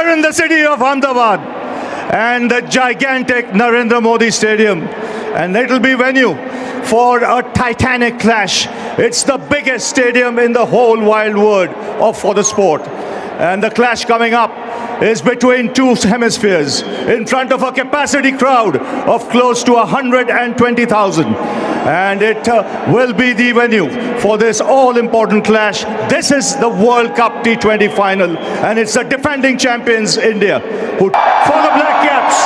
Here in the city of Ahmedabad and the gigantic Narendra Modi Stadium, and it'll be venue for a titanic clash. It's the biggest stadium in the whole wide world for the sport, and the clash coming up is between two hemispheres in front of a capacity crowd of close to 120,000. And it will be the venue for this all-important clash. This is the World Cup T20 final, and it's the defending champions India who, for the Black Caps,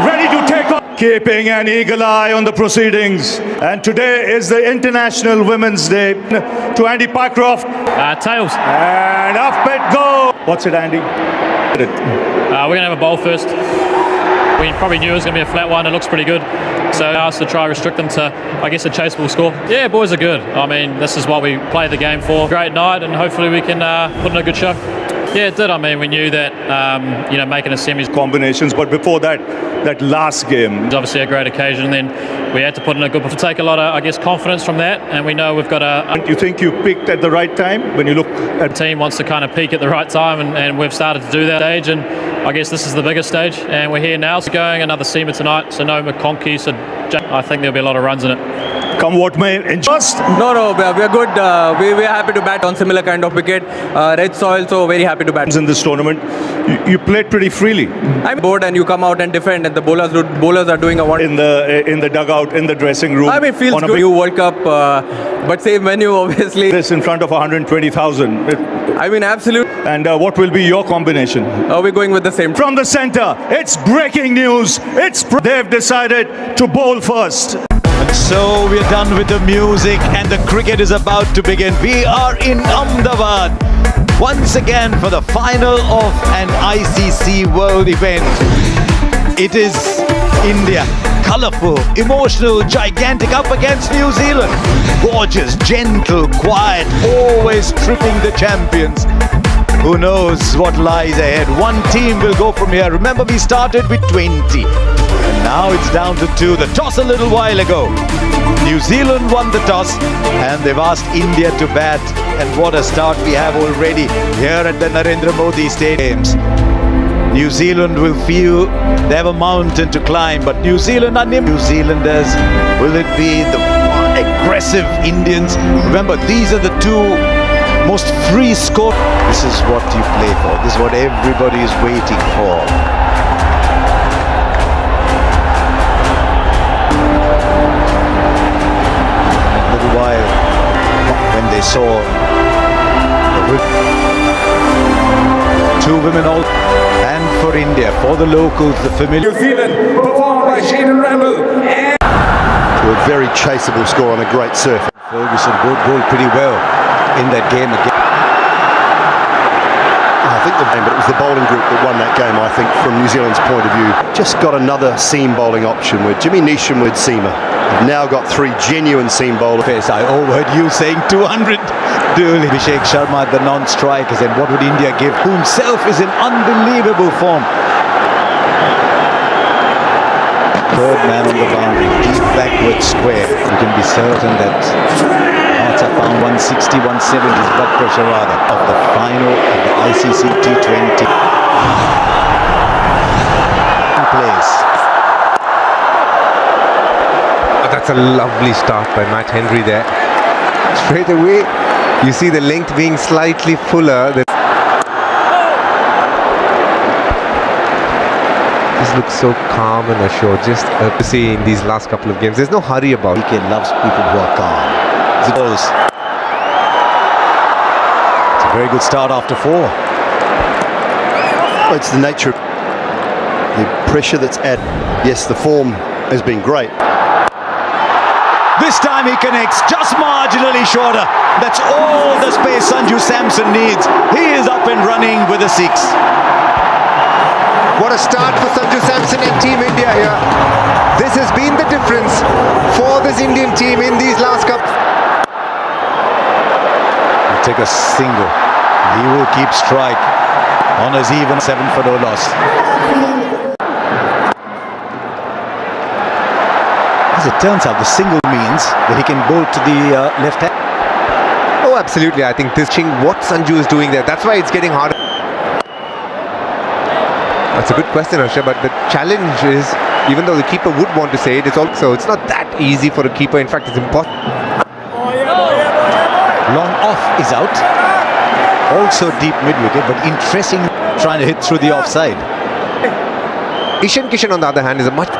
ready to take on, keeping an eagle eye on the proceedings. And today is the International Women's Day. To Andy Pycroft. Tails. And up it goes. What's it, Andy? We're going to have a bowl first. We probably knew it was going to be a flat one. It looks pretty good. So I asked to try to restrict them to, I guess, a chaseable score. Yeah, boys are good. I mean, this is what we play the game for. Great night, and hopefully we can put in a good show. Yeah, it did. I mean, we knew that, making a semis Combinations, but before that last game. was obviously a great occasion. Then we had to put in a good, to take a lot of, I guess, confidence from that. And we know we've got You think you peaked at the right time when you look at the team wants to kind of peak at the right time, and we've started to do that stage. And I guess this is the biggest stage, and we're here now. So going another SEMA tonight, so no McConkey, so I think there'll be a lot of runs in it. Come what may. No, we're good. We're happy to bat on similar kind of wicket. Red soil, so very happy to bat. In this tournament, you played pretty freely. I'm bored, and you come out and defend, and the bowlers are doing a wonder. In the dugout, in the dressing room. I mean, it feels good. New World Cup, but same venue, obviously. This in front of 120,000. I mean, absolute. And what will be your combination? We're going with the same. From the centre, it's breaking news. They've decided to bowl first. And so we're done with the music and the cricket is about to begin. We are in Ahmedabad once again for the final of an ICC World event. It is India, colourful, emotional, gigantic, up against New Zealand. Gorgeous, gentle, quiet, always tripping the champions. Who knows what lies ahead? One team will go from here. Remember, we started with 20. And now it's down to 2. The toss a little while ago. New Zealand won the toss and they've asked India to bat. And what a start we have already here at the Narendra Modi Stadiums. New Zealand will feel they have a mountain to climb, but New Zealand are New Zealanders. Will it be the aggressive Indians? Remember, these are the two most free score. This is what you play for. This is what everybody is waiting for. A little while when they saw the two women all, and for India, for the locals, the familiar. New Zealand performed by Shayden Randall. To a very chaseable score on a great surface. Ferguson bowled pretty well in that game again. I think but it was the bowling group that won that game, I think, from New Zealand's point of view. Just got another seam bowling option with Jimmy Neesham with seamer. Now got 3 genuine seam bowlers. I overheard you saying 200. Abhishek Sharma, the non-strikers, and what would India give? Who himself is in unbelievable form. Third man on the boundary, deep backward square. You can be certain that hearts are found 160, 170 blood pressure rather of the final of the ICC T20. Place. That's a lovely start by Matt Henry there. Straight away, you see the length being slightly fuller. This looks so calm and assured, just to see in these last couple of games. There's no hurry about it. He loves people who are calm. It's a very good start after 4. Well, it's the nature of the pressure that's added. Yes, the form has been great. This time he connects just marginally shorter. That's all the space Sanju Samson needs. He is up and running with a 6. What a start for Sanju Samson and Team India here. This has been the difference for this Indian team in these last couple. He'll take a single. He will keep strike on his even 7 for no loss. As it turns out, the single means that he can bowl to the left hand. Oh, absolutely. I think this thing, what Sanju is doing there, that's why it's getting harder. That's a good question, Harsha, but the challenge is, even though the keeper would want to say it, it's not that easy for a keeper. In fact, it's impossible. Long off is out. Also deep mid-wicket, but interesting trying to hit through the offside. Ishan Kishan, on the other hand, is a much... You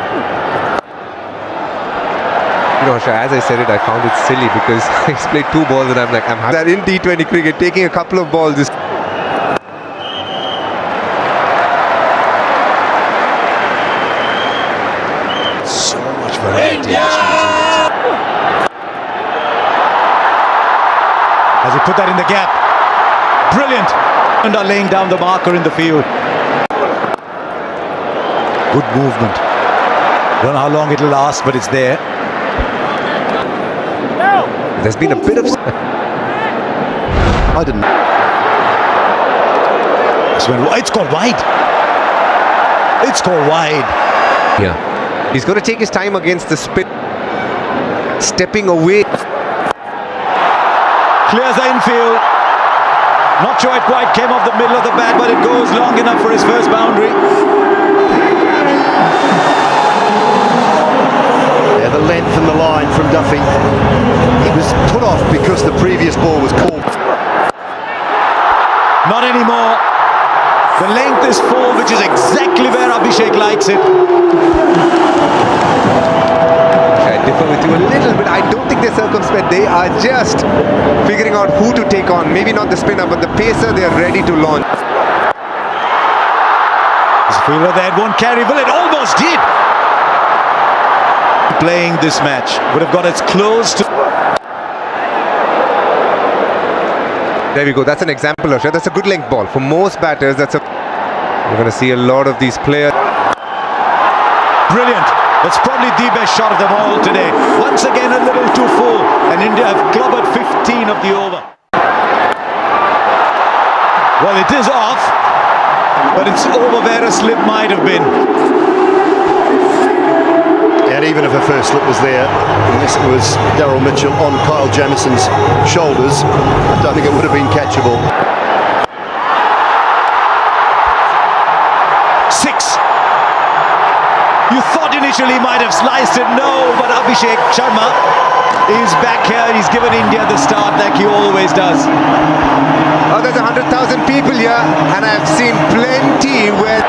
know, Harsha, as I said it, I found it silly because he's played 2 balls and I'm happy that in T20 cricket, taking a couple of balls is... So much variety. As he put that in the gap. Brilliant. And are laying down the marker in the field. Good movement. Don't know how long it'll last, but it's there. There's been a bit of... I didn't. It's gone wide. It's gone wide. Yeah. He's going to take his time against the spin. Stepping away. Clears the infield. Not sure it quite came off the middle of the bat, but it goes long enough for his first boundary. Yeah, the length and the line from Duffy. He was put off because the previous ball was called. Not anymore. The length is full, which is exactly where Abhishek likes it. I differ with you a little bit. I don't think they're circumspect. They are just figuring out who to take on. Maybe not the spinner, but the pacer, they are ready to launch. This fielder there won't carry. Will it? Almost did. Playing this match would have got as close to... There we go. That's an example, Harsha. That's a good length ball. For most batters, that's a... You're going to see a lot of these players. Brilliant. That's probably the best shot of them all today. Once again, a little too full. And India have clobbered 15 of the over. Well, it is off. But it's over where a slip might have been. And even if a first slip was there, unless it was Daryl Mitchell on Kyle Jamison's shoulders, I don't think it would have been catchable. 6. You thought initially he might have sliced it. No, but Abhishek Sharma is back here. He's given India the start like he always does. Oh, there's 100,000 people here, and I've seen plenty where...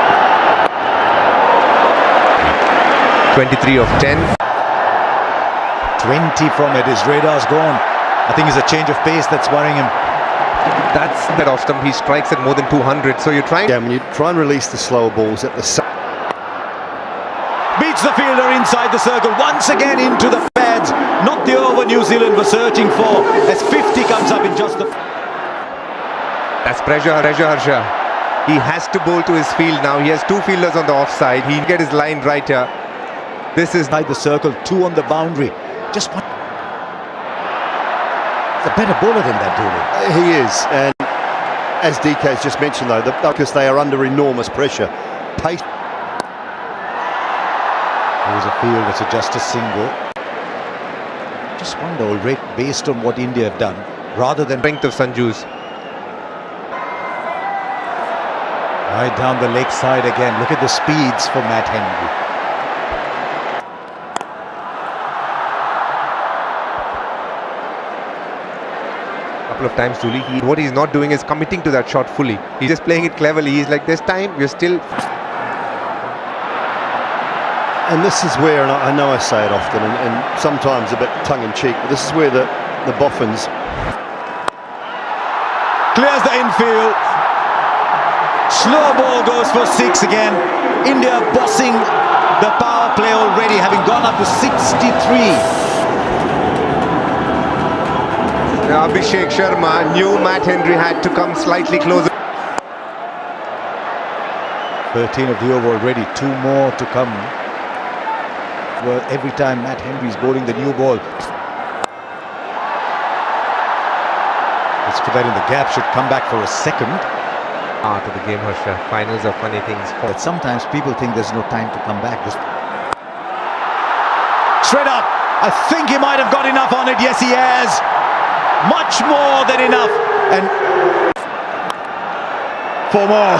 23 of 10. 20 from it. His radar's gone. I think it's a change of pace that's worrying him. That's that off stump. He strikes at more than 200. So you're trying... Yeah, when you try and release the slower balls at the side. Beats the fielder inside the circle. Once again into the pads. Not the over New Zealand were searching for. As 50 comes up in just the... That's pressure, Harsha. He has to bowl to his field now. He has 2 fielders on the offside. He'll get his line right here. This is inside the circle. 2 on the boundary. Just one. He's a better bowler than that, Dhoni. He is, and as DK has just mentioned though, because they are under enormous pressure. Pace. There was a field that's just a single. Just wonder already, based on what India have done, rather than Strength of Sanju's. right down the leg side again. Look at the speeds for Matt Henry. Of times, Julie, what he's not doing is committing to that shot fully. He's just playing it cleverly. He's like, this time we're still... And this is where, and I know I say it often, and sometimes a bit tongue-in-cheek, but this is where the Boffins... Clears the infield. Slow ball goes for 6 again. India bossing the power play already, having gone up to 63. Abhishek Sharma knew Matt Henry had to come slightly closer. 13 of the over already, 2 more to come. Well, every time Matt Henry is bowling the new ball. Let's put that in the gap, should come back for a second. Art of the game, Harsha. Finals are funny things. But sometimes people think there's no time to come back. Straight up. I think he might have got enough on it. Yes, he has. Much more than enough. And 4 more.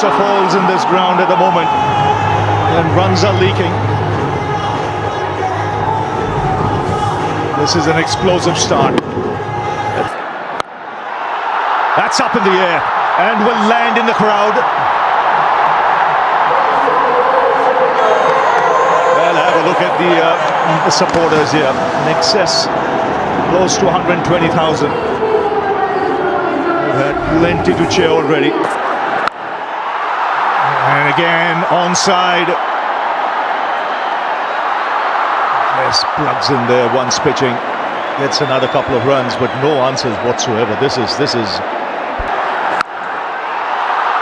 of holes in this ground at the moment, and runs are leaking. This is an explosive start. That's up in the air and will land in the crowd. Well, have a look at the supporters here. In excess, close to 120,000. We've had plenty to cheer already. And again, onside. Yes, plugs in there once pitching. Gets another couple of runs, but no answers whatsoever. This is.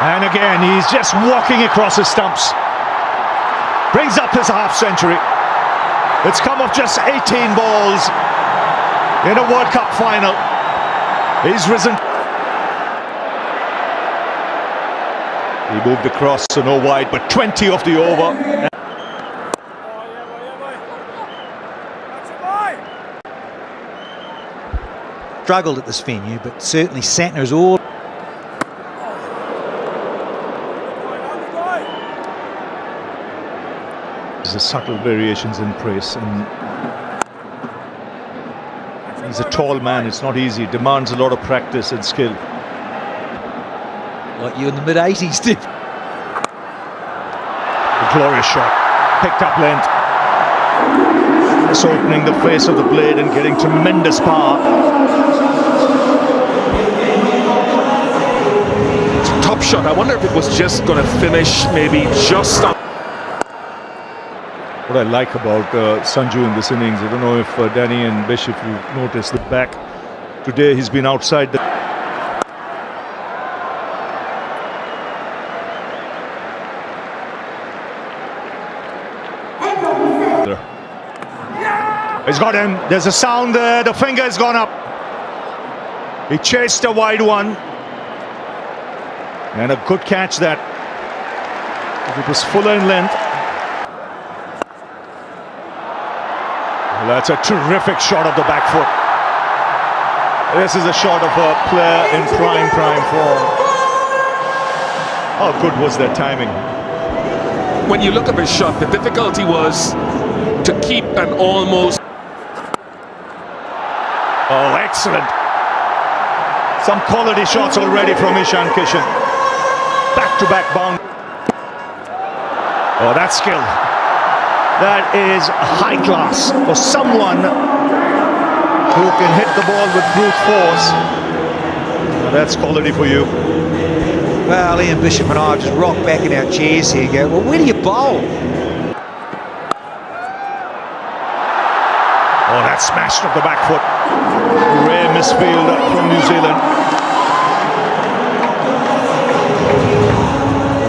And again, he's just walking across his stumps. Brings up his half-century. It's come off just 18 balls in a World Cup final. He's risen. He moved across, so no wide, but 20 off the over. Struggled at this venue, but certainly Santner's all. There's subtle variations in pace, and he's a tall man. It's not easy. It demands a lot of practice and skill. Like you in the mid-80s did. A glorious shot. Picked up length. Just opening the face of the blade and getting tremendous power. It's a top shot. I wonder if it was just going to finish maybe just on. What I like about Sanju in this innings, I don't know if Danny and Bish, if you noticed the back. Today he's been outside the... He's got him. There's a sound there. The finger has gone up. He chased a wide one. And a good catch that. If it was fuller in length. Well, that's a terrific shot of the back foot. This is a shot of a player in prime form. How good was that timing? When you look at this shot, the difficulty was to keep an almost... Oh, excellent. Some quality shots already from Ishan Kishan. Back-to-back bound. Oh, that's skill. That is high class for someone who can hit the ball with brute force. That's quality for you. Well, Ian Bishop and I just rock back in our chairs here and go, well, where do you bowl? Oh, that smashed off the back foot. Rare misfield from New Zealand.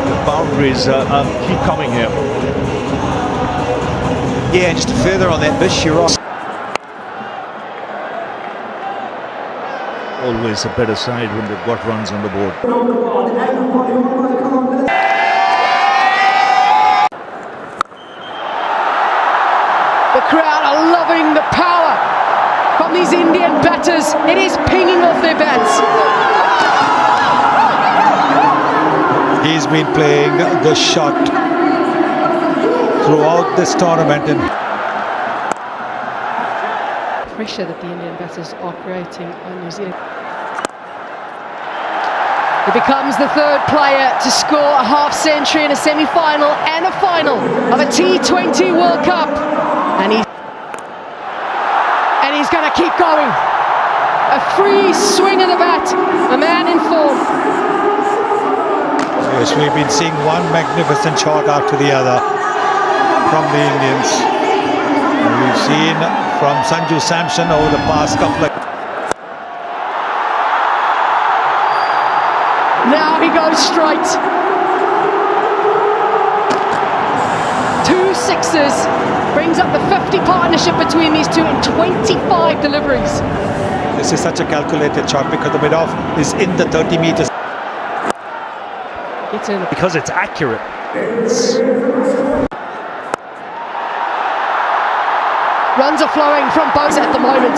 The boundaries keep coming here. Yeah, and just to further on that, Bish, you're right. Always a better side when they've got runs on the board. The crowd are loving the power from these Indian batters. It is pinging off their bats. He's been playing the shot throughout this tournament. And pressure that the Indian batters are creating on New Zealand. He becomes the third player to score a half-century in a semi-final and a final of a T20 World Cup. And he's going to keep going. A free swing of the bat, a man in form. yes, we've been seeing one magnificent shot after the other from the Indians. And we've seen from Sanju Samson over the past couple of... Now he goes straight. 2 sixes, brings up the 50 partnership between these two in 25 deliveries. This is such a calculated shot because the mid-off is in the 30 meters. It's in. Because it's accurate. Runs are flowing from both at the moment.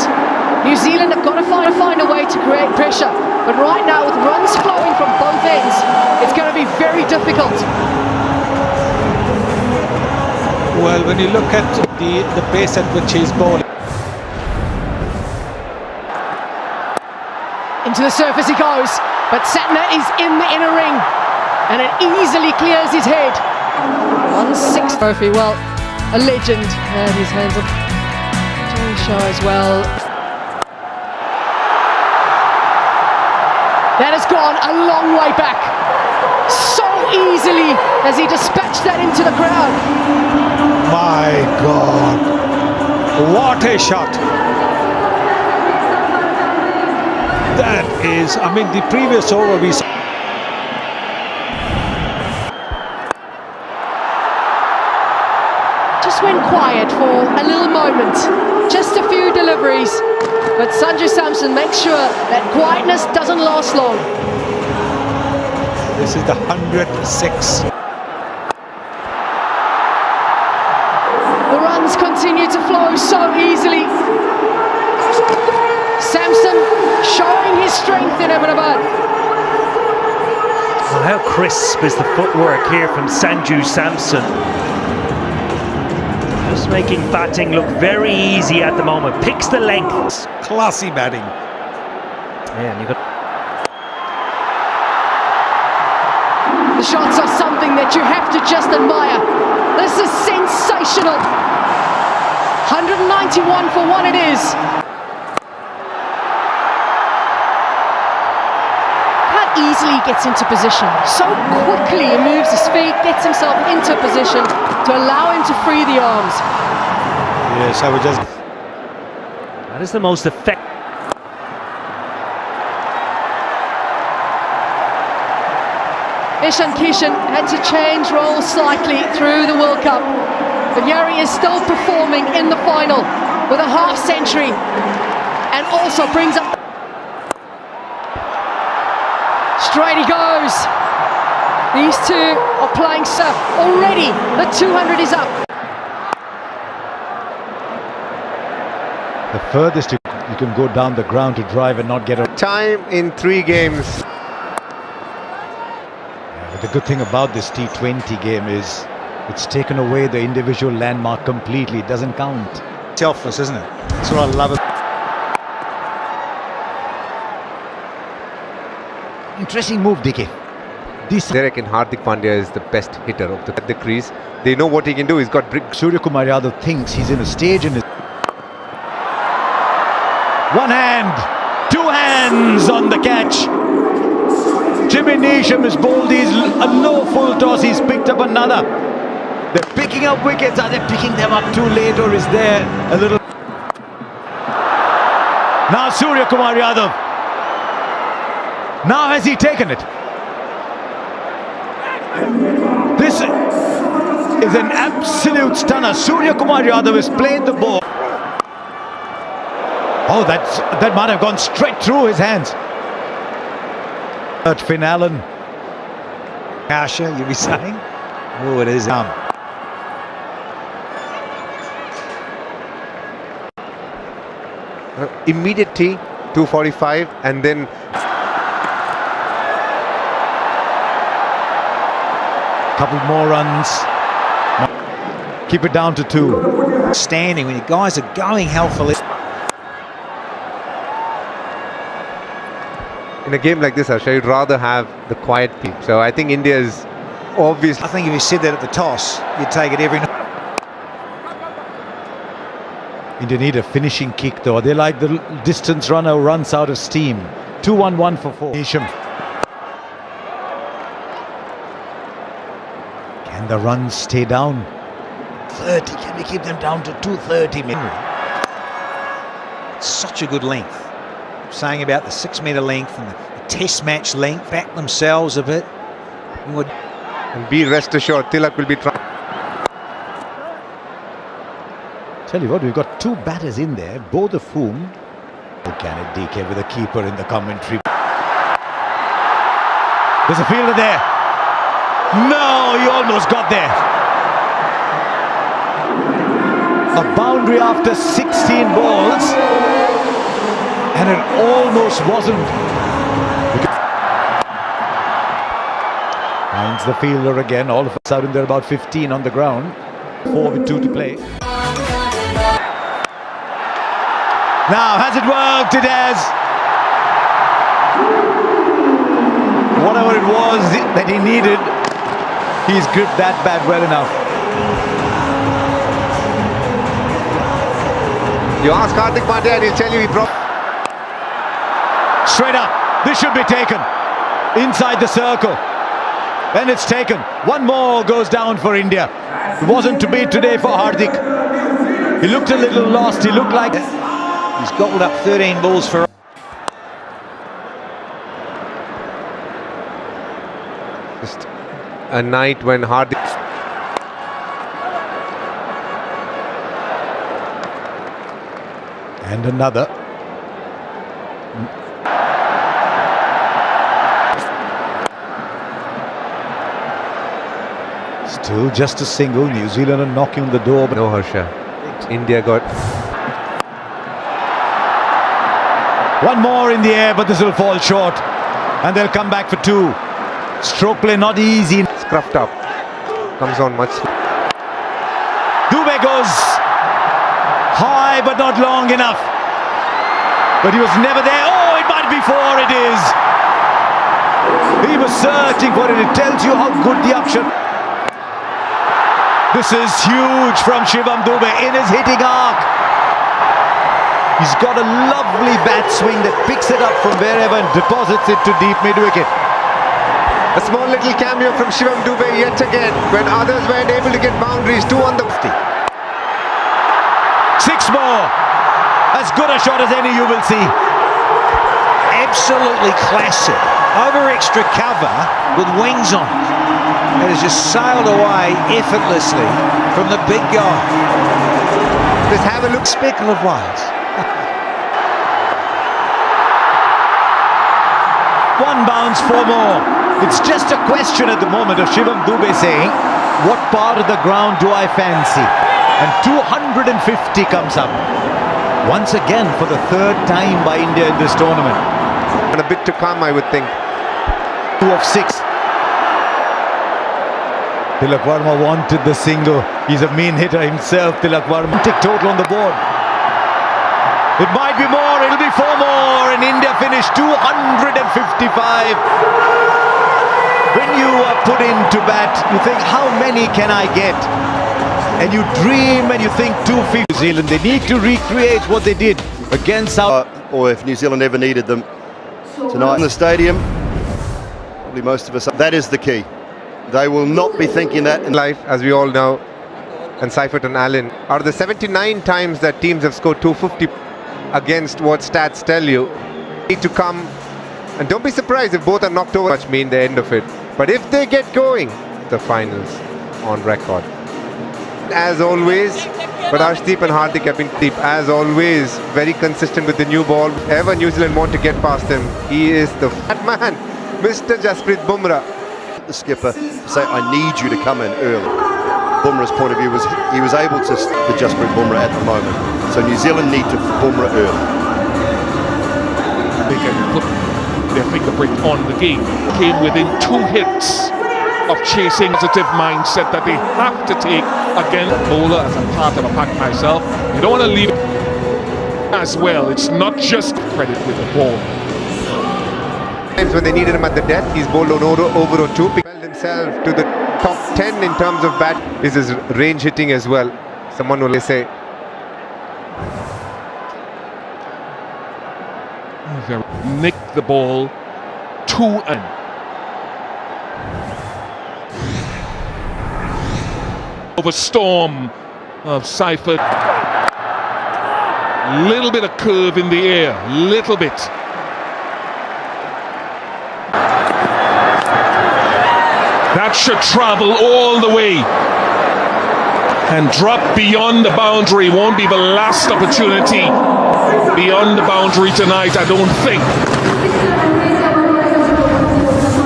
New Zealand have got to find a way to create pressure. But right now, with runs flowing from both ends, it's going to be very difficult. well when you look at the pace at which he's bowling. Into the surface he goes, but Santner is in the inner ring, and it easily clears his head. 1-6 trophy, well, a legend, and his hands up. Joey Shaw as well. That has gone a long way back. So easily as he dispatched that into the crowd. My God, what a shot! That is, I mean, the previous over we saw. Just went quiet for a little moment, just a few deliveries, but Sanju Samson makes sure that quietness doesn't last long. This is the 106. The runs continue to flow so easily. Samson showing his strength in Ahmedabad. Well, how crisp is the footwork here from Sanju Samson. Just making batting look very easy at the moment. Picks the length. Classy batting. Yeah, and you got. The shots are something that you have to just admire. This is sensational. 191 for one it is. How easily he gets into position. So quickly he moves his feet, gets himself into position to allow him to free the arms. Yes, I would just. That is the most effective. Ishan Kishan had to change roles slightly through the World Cup, but here he is still performing in the final with a half century, and also brings up. Straight he goes. These two are playing surf already. The 200 is up. The furthest you can go down the ground to drive and not get a Time in 3 games. But the good thing about this T20 game is it's taken away the individual landmark completely. It doesn't count. Selfless, isn't it? That's what I love it. Interesting move, Dike. They reckon Hardik Pandya is the best hitter of the crease. They know what he can do. He's got brick. Surya Kumar Yadav thinks he's in a stage in his. One hand, 2 hands on the catch. Jimmy Neesham is bowled. He's a low full toss. He's picked up another. They're picking up wickets. Are they picking them up too late, or is there a little? Now Surya Kumar Yadav. Now has he taken it? This is an absolute stunner. Surya Kumar Yadav has played the ball. Oh, that might have gone straight through his hands. Finn Allen. Asher, you be saying? Oh, it is. Immediate tee, 245, and then couple more runs. Keep it down to 2. Standing when you guys are going healthily. in a game like this, Harsha, you'd rather have the quiet peak. So I think India is obviously. I think if you said that at the toss, you'd take it every night. India need a finishing kick though. They like the distance runner who runs out of steam. 2-1-1 for 4. Neesham. Can the runs stay down? 30. Can we keep them down to 230? Such a good length. Saying about the 6 metre length and the test match length. Back themselves a bit. And be rest assured, Tilak will be trying. Tell you what, we've got 2 batters in there, both of whom. Can it DK with a keeper in the commentary? There's a fielder there. No, he almost got there. A boundary after 16 balls, and it almost wasn't. Finds the fielder again. All of a sudden, they're about 15 on the ground. 4 with 2 to play. Now, has it worked? It has. Whatever it was that he needed, he's gripped that bat well enough. You ask Hardik Pandya and he'll tell you he broke. Straight up. This should be taken. Inside the circle. And it's taken. One more goes down for India. It wasn't to be today for Hardik. He looked a little lost. He looked like... He's gobbled up 13 balls for... Just a night when Hardik... And another. Still just a single. New Zealand are knocking on the door. No, Harsha. India got... One more in the air, but this will fall short. And they'll come back for 2. Stroke play not easy. Scruffed up. Comes on much... Dube goes high, but not long enough. But he was never there. Oh, it might be 4. It is. He was searching for it. It tells you how good the option. This is huge from Shivam Dube in his hitting arc. He's got a lovely bat swing that picks it up from wherever and deposits it to deep mid-wicket. A small little cameo from Shivam Dube yet again when others weren't able to get boundaries. 2 on the... 6 more. As good a shot as any you will see. Absolutely classic. Over extra cover with wings on it. It has just sailed away effortlessly from the big guy. Just have a look. Speckle of Wales. One bounce, 4 more. It's just a question at the moment of Shivam Dube saying, what part of the ground do I fancy? And 250 comes up. Once again for the 3rd time by India in this tournament. And a bit to come, I would think. 2 of 6. Tilak Varma wanted the single. He's a mean hitter himself, Tilak Varma. Take total on the board. It might be more, it'll be 4 more, and India finish 255. When you are put into bat, you think, how many can I get? And you dream and you think 250. New Zealand, they need to recreate what they did against South. Or if New Zealand ever needed them tonight in the stadium, probably most of us. That is the key. They will not be thinking that in life, as we all know. And Seifert and Allen, out of the 79 times that teams have scored 250 against what stats tell you, need to come, and don't be surprised if both are knocked over. Much mean the end of it, but if they get going, the finals on record. As always, but Arshdeep and Hardik have been deep. As always, very consistent with the new ball. Ever New Zealand want to get past him, he is the fat man, Mr. Jasprit Bumrah. The skipper to say, I need you to come in early. Bumrah's point of view was he was able to Jasprit Bumrah at the moment. So New Zealand need to Bumrah early. They can put their fingerprint on the game. Came within 2 hits of chasing positive mindset that they have to take against bowler as a part of a pack myself. You don't want to leave it as well. It's not just credit with the ball. Times when they needed him at the death, he's bowled on over or 2. Held himself to the top 10 in terms of bat. Is his range hitting as well. Someone will say. Nick the ball 2 and over storm of Seifert. Little bit of curve in the air, little bit. That should travel all the way and drop beyond the boundary. Won't be the last opportunity beyond the boundary tonight, I don't think.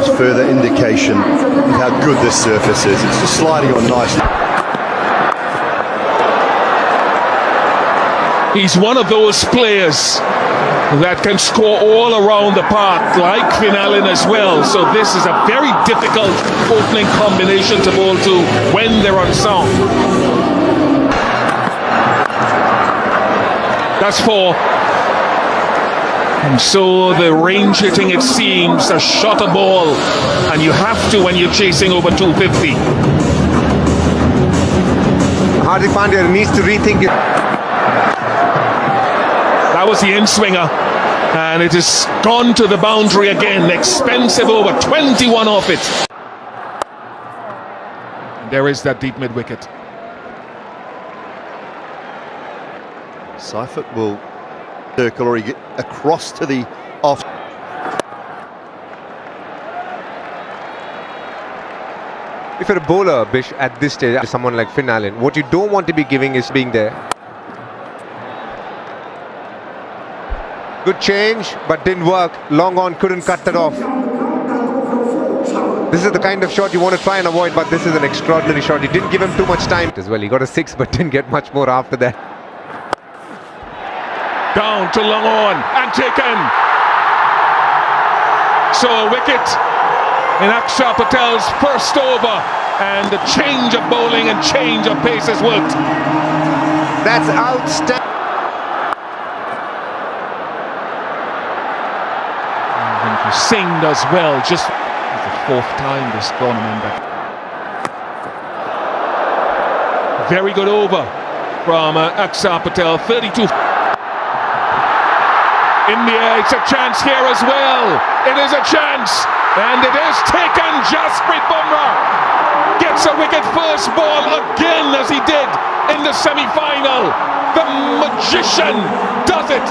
It's further indication of how good this surface is. It's just sliding on nicely. He's one of those players that can score all around the park, like Finn Allen as well. So this is a very difficult opening combination to bowl to when they're on sound. That's 4. And so the range hitting, it seems, a shot a ball, and you have to when you're chasing over 250. Hardik Pandya needs to rethink it. That was the in-swinger, and it has gone to the boundary again. Expensive over, 21 off it. There is that deep mid-wicket. Seifert will circle or he get across to the off. If you're a bowler, Bish, at this stage, someone like Finn Allen, what you don't want to be giving is being there. Good change, but didn't work. Long on, couldn't cut that off. This is the kind of shot you want to try and avoid, but this is an extraordinary shot. He didn't give him too much time as well. He got a 6, but didn't get much more after that. Down to long on and taken. So a wicket in Akshar Patel's first over, and the change of bowling and change of pace has worked. That's outstanding. Singh does well, just the 4th time this tournament. Very good over from Akshar Patel, 32. In the air, it's a chance here as well. It is a chance, and it is taken. Jasprit Bumrah gets a wicket first ball again, as he did in the semi-final. The magician does it.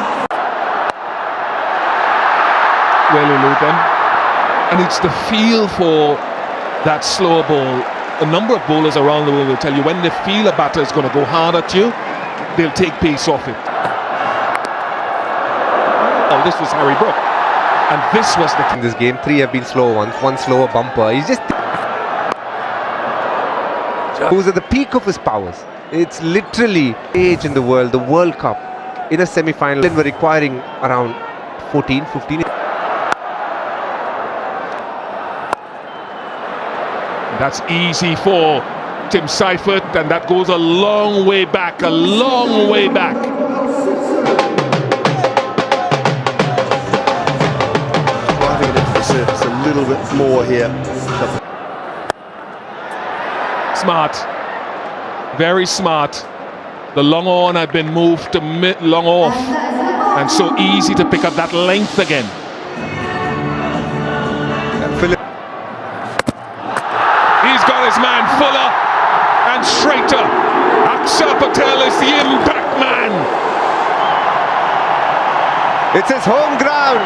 Well, Uludan, and it's the feel for that slower ball. A number of bowlers around the world will tell you when they feel a batter is going to go hard at you, they'll take pace off it. Oh, this was Harry Brook, and this was the... In this game, 3 have been slow ones, 1 slower bumper. He's just... Who's at the peak of his powers. It's literally age in the world, the World Cup. In a semi-final, they were requiring around 14, 15... That's easy for Tim Seifert, and that goes a long way back, a long way back. Driving it into the surface a little bit more here. Smart, very smart. The long on had been moved to long off, and so easy to pick up that length again. He's got his man Fuller and straighter. Akshar Patel is the impact man. It's his home ground.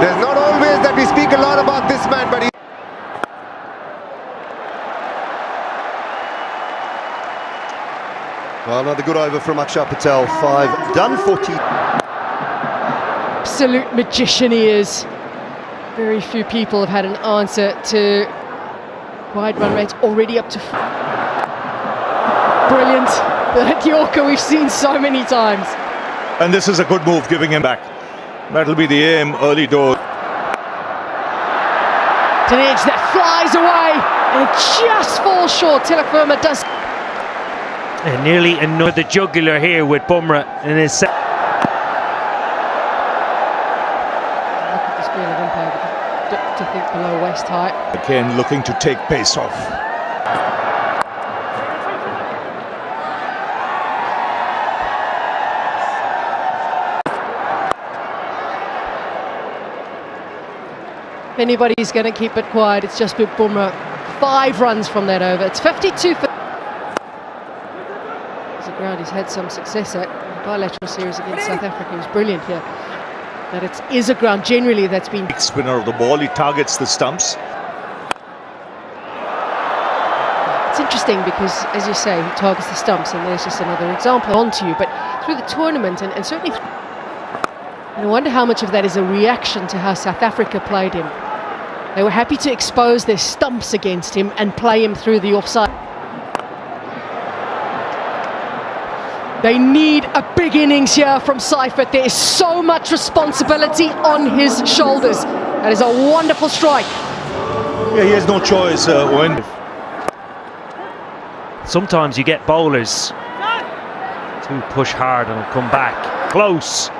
There's not always that we speak a lot about this man, but he... Well, another good over from Akshar Patel. 5 done, 40. Absolute magician he is. Very few people have had an answer to wide run rates already up to... Brilliant. That Yorker we've seen so many times. And this is a good move, giving him back. That'll be the aim, early door. It's an edge that flies away, and it just falls short. Tilak Verma does... And nearly annoyed the jugular here with Bumrah in his... Look at the screen of umpire, to think below waist height. Again, looking to take pace off. If anybody's going to keep it quiet, it's just been Bumrah. 5 runs from that over. It's 52 for... It's a ground he's had some success at. The bilateral series against South Africa was brilliant here. But it is a ground generally that's been... Spinner of the ball, he targets the stumps. It's interesting because, as you say, he targets the stumps, and there's just another example onto you. But through the tournament, and certainly... And I wonder how much of that is a reaction to how South Africa played him. They were happy to expose their stumps against him and play him through the offside. They need a big innings here from Seifert. There is so much responsibility on his shoulders. That is a wonderful strike. Yeah, he has no choice when... Sometimes you get bowlers To push hard and come back. Close.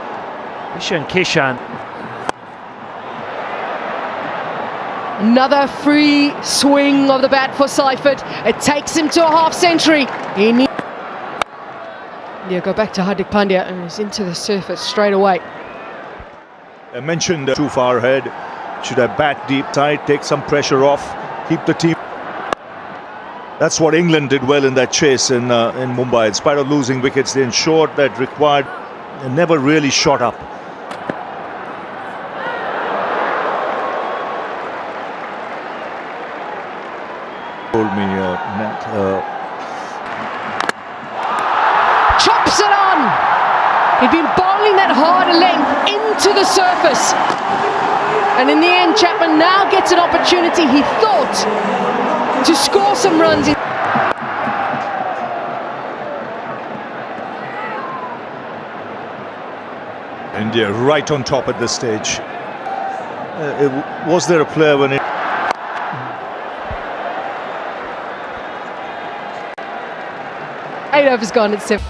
Kishan. Another free swing of the bat for Seifert. It takes him to a half century. Yeah, go back to Hardik Pandya and he's into the surface straight away. I mentioned too far ahead. Should have bat deep side, take some pressure off, keep the team. That's what England did well in that chase in Mumbai. In spite of losing wickets, they ensured that required. They never really shot up. Told me, Matt. Chops it on! He'd been bowling that harder length into the surface. And in the end, Chapman now gets an opportunity, he thought, to score some runs. India right on top at this stage. Was there a player when it... Eight overs gone at 7.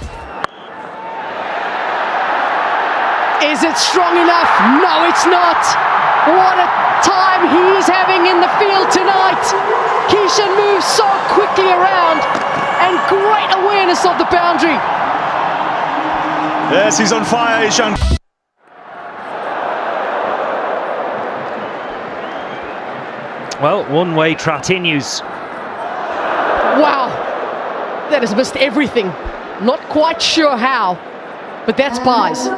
Is it strong enough? No, it's not. What a time he is having in the field tonight. Kishan moves so quickly around and great awareness of the boundary. Yes, he's on fire, Ishan. Well, one-way trap continues. Wow, that has missed everything. Not quite sure how, but that's pies.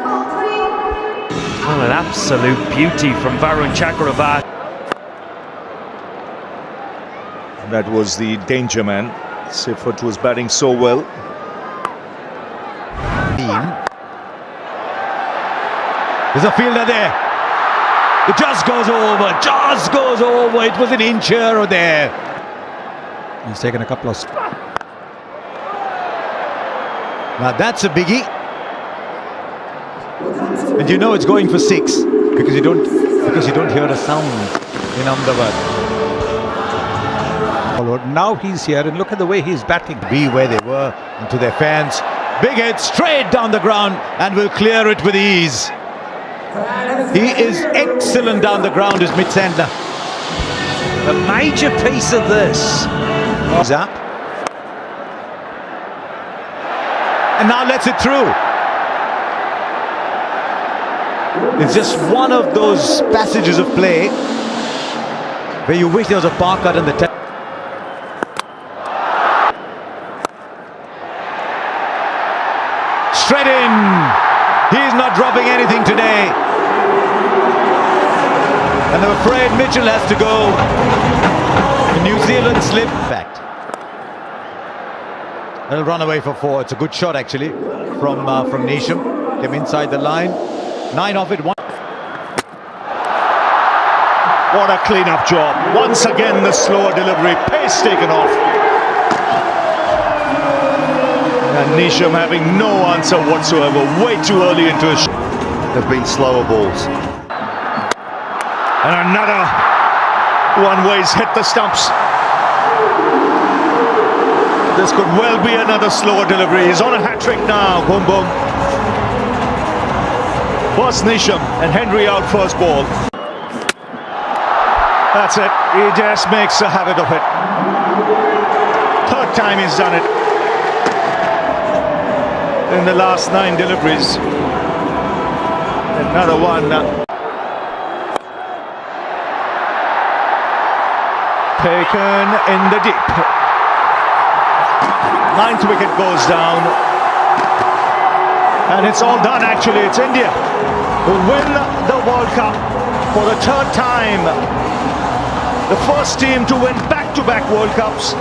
Well, an absolute beauty from Varun Chakravarti. That was the danger man. Seifert was batting so well. There's a fielder there. It just goes over, just goes over. It was an inch here or there. He's taken a couple of... Now that's a biggie. And you know it's going for 6 because you don't hear a sound in Ahmedabad. Now he's here and look at the way he's batting. Be where they were and to their fans. Big hit straight down the ground and will clear it with ease. He is excellent down the ground, is Mitch Santner. A major piece of this. He's up. And now lets it through. It's just one of those passages of play where you wish there was a park cut in the straight in. He's not dropping anything today. And I'm afraid Mitchell has to go. The New Zealand slip back. They'll run away for 4. It's a good shot actually from Neesham. Came inside the line. 9 off it. 1. What a clean-up job. Once again, the slower delivery. Pace taken off. And Neesham having no answer whatsoever. Way too early into his shot. There have been slower balls. And another one where he's hit the stumps. This could well be another slower delivery. He's on a hat-trick now. Boom, boom. First Neesham and Henry out first ball. That's it. He just makes a habit of it. Third time he's done it in the last 9 deliveries. Another one. Taken in the deep. 9th wicket goes down. And it's all done actually. It's India who win the World Cup for the 3rd time. The first team to win back-to-back World Cups.